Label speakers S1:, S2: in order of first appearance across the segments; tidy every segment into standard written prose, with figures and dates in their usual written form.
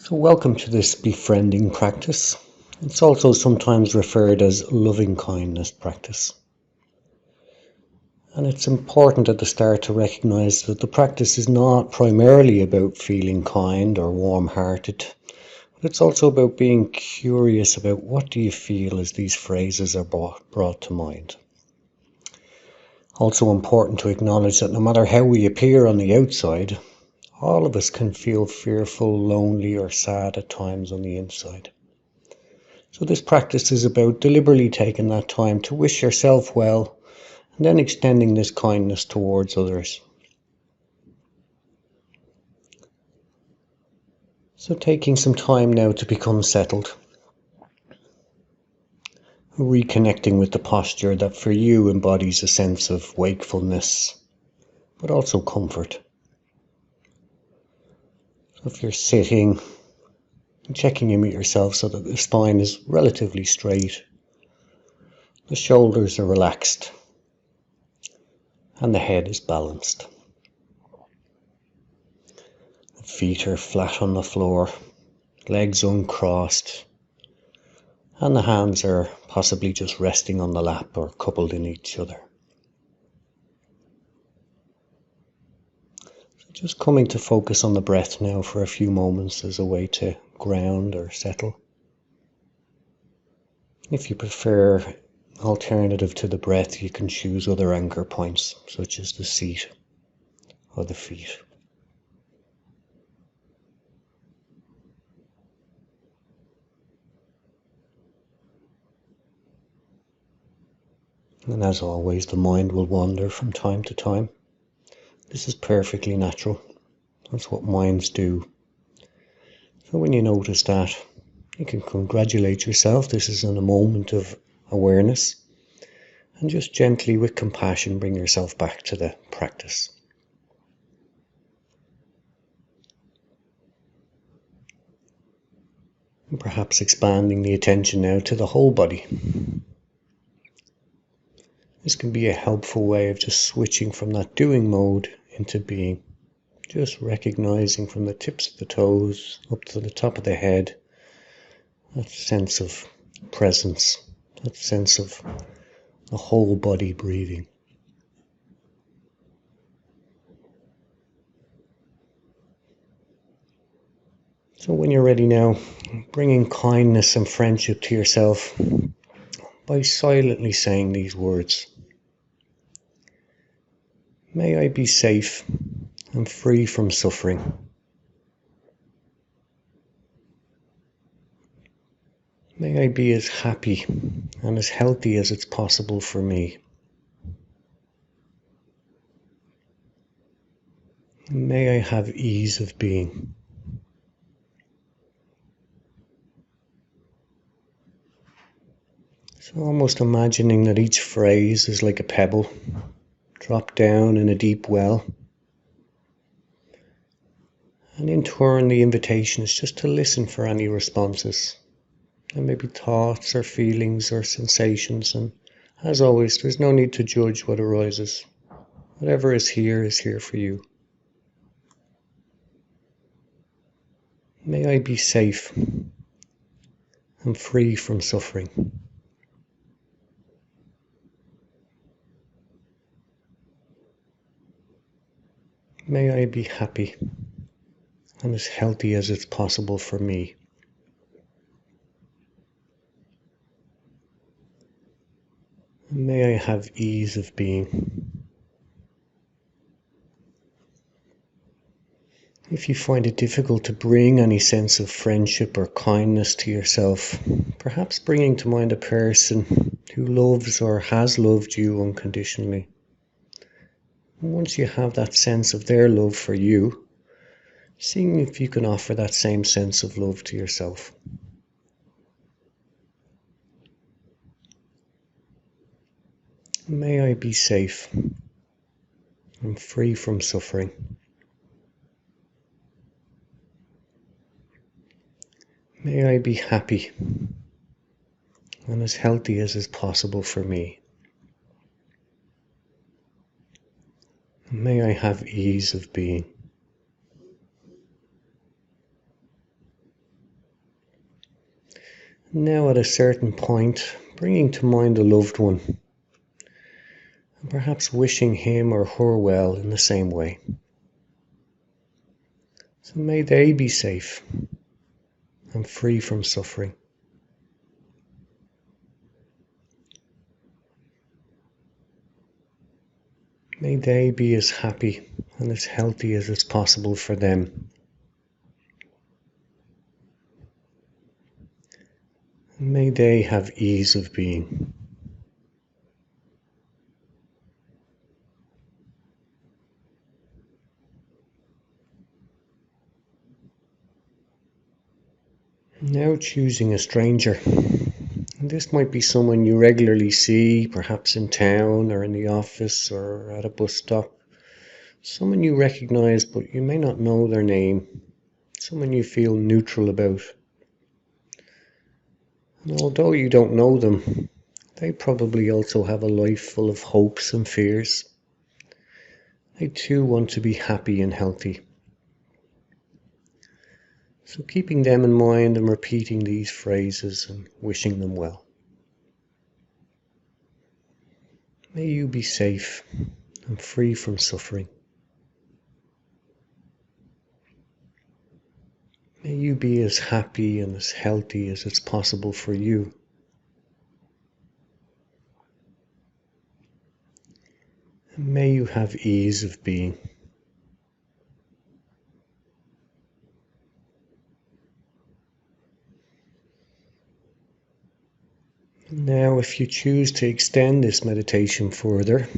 S1: So welcome to this befriending practice. It's also sometimes referred as loving kindness practice. And it's important at the start to recognize that the practice is not primarily about feeling kind or warm-hearted, but it's also about being curious about what do you feel as these phrases are brought to mind. Also important to acknowledge that no matter how we appear on the outside, all of us can feel fearful, lonely, or sad at times on the inside. So this practice is about deliberately taking that time to wish yourself well and then extending this kindness towards others. So taking some time now to become settled. Reconnecting with the posture that for you embodies a sense of wakefulness, but also comfort. So if you're sitting, checking in with yourself so that the spine is relatively straight, the shoulders are relaxed, and the head is balanced. The feet are flat on the floor, legs uncrossed, and the hands are possibly just resting on the lap or coupled in each other. So just coming to focus on the breath now for a few moments as a way to ground or settle. If you prefer alternative to the breath, you can choose other anchor points such as the seat or the feet. And as always, the mind will wander from time to time. This is perfectly natural. That's what minds do. So when you notice that, you can congratulate yourself. This is in a moment of awareness. And just gently, with compassion, bring yourself back to the practice. And perhaps expanding the attention now to the whole body. This can be a helpful way of just switching from that doing mode into being. Just recognizing from the tips of the toes up to the top of the head, that sense of presence, that sense of the whole body breathing. So when you're ready now, bringing kindness and friendship to yourself by silently saying these words. May I be safe and free from suffering. May I be as happy and as healthy as it's possible for me. May I have ease of being. So almost imagining that each phrase is like a pebble, drop down in a deep well. And in turn, the invitation is just to listen for any responses. And maybe thoughts or feelings or sensations. And as always, there's no need to judge what arises. Whatever is here for you. May I be safe and free from suffering. May I be happy and as healthy as it's possible for me. May I have ease of being. If you find it difficult to bring any sense of friendship or kindness to yourself, perhaps bringing to mind a person who loves or has loved you unconditionally. And once you have that sense of their love for you, seeing if you can offer that same sense of love to yourself. May I be safe and free from suffering. May I be happy and as healthy as is possible for me. May I have ease of being. Now at a certain point, bringing to mind a loved one, and perhaps wishing him or her well in the same way. So may they be safe and free from suffering. May they be as happy and as healthy as it's possible for them. And may they have ease of being. Now choosing a stranger. And this might be someone you regularly see, perhaps in town or in the office or at a bus stop. Someone you recognize but you may not know their name. Someone you feel neutral about. And although you don't know them, they probably also have a life full of hopes and fears. They too want to be happy and healthy. So keeping them in mind and repeating these phrases and wishing them well. May you be safe and free from suffering. May you be as happy and as healthy as it's possible for you. And may you have ease of being. Now, if you choose to extend this meditation further,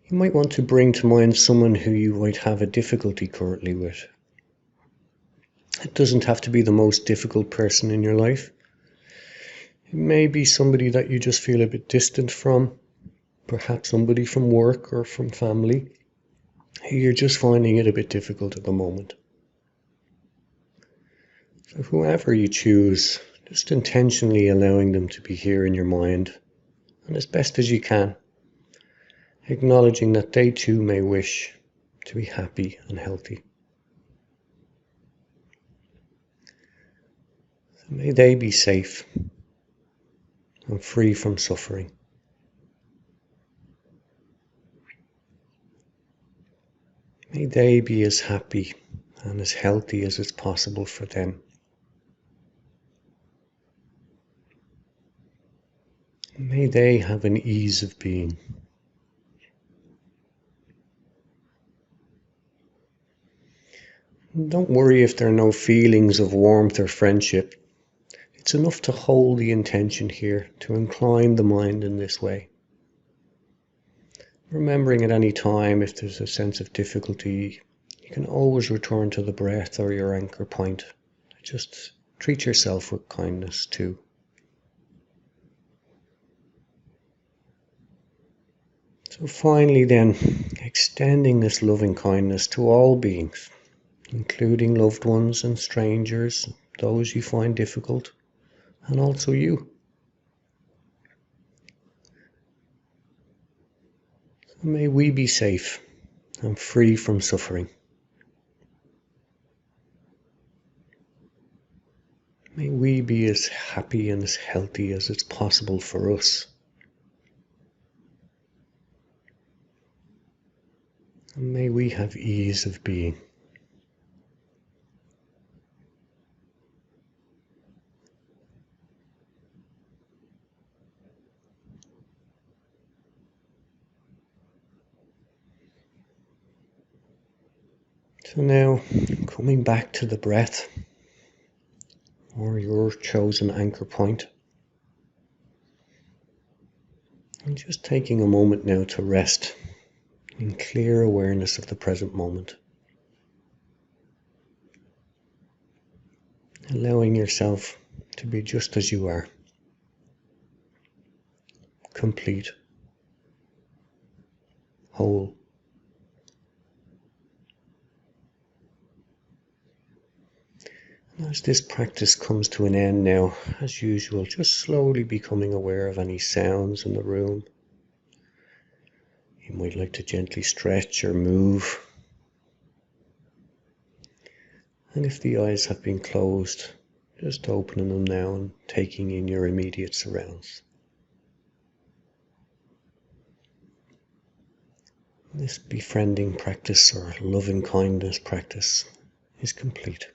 S1: you might want to bring to mind someone who you might have a difficulty currently with. It doesn't have to be the most difficult person in your life. It may be somebody that you just feel a bit distant from, perhaps somebody from work or from family. You're just finding it a bit difficult at the moment. So whoever you choose, just intentionally allowing them to be here in your mind, and as best as you can, acknowledging that they too may wish to be happy and healthy. So may they be safe and free from suffering. May they be as happy and as healthy as it's possible for them. May they have an ease of being. Don't worry if there are no feelings of warmth or friendship. It's enough to hold the intention here, to incline the mind in this way. Remembering at any time if there's a sense of difficulty, you can always return to the breath or your anchor point. Just treat yourself with kindness too. So finally then, extending this loving kindness to all beings, including loved ones and strangers, those you find difficult, and also you. So may we be safe and free from suffering. May we be as happy and as healthy as it's possible for us. And may we have ease of being. So now, coming back to the breath, or your chosen anchor point, and just taking a moment now to rest in clear awareness of the present moment. Allowing yourself to be just as you are, complete, whole. And as this practice comes to an end now, as usual, just slowly becoming aware of any sounds in the room. You might like to gently stretch or move. And if the eyes have been closed, Just opening them now and taking in your immediate surrounds. This befriending practice or loving kindness practice is complete.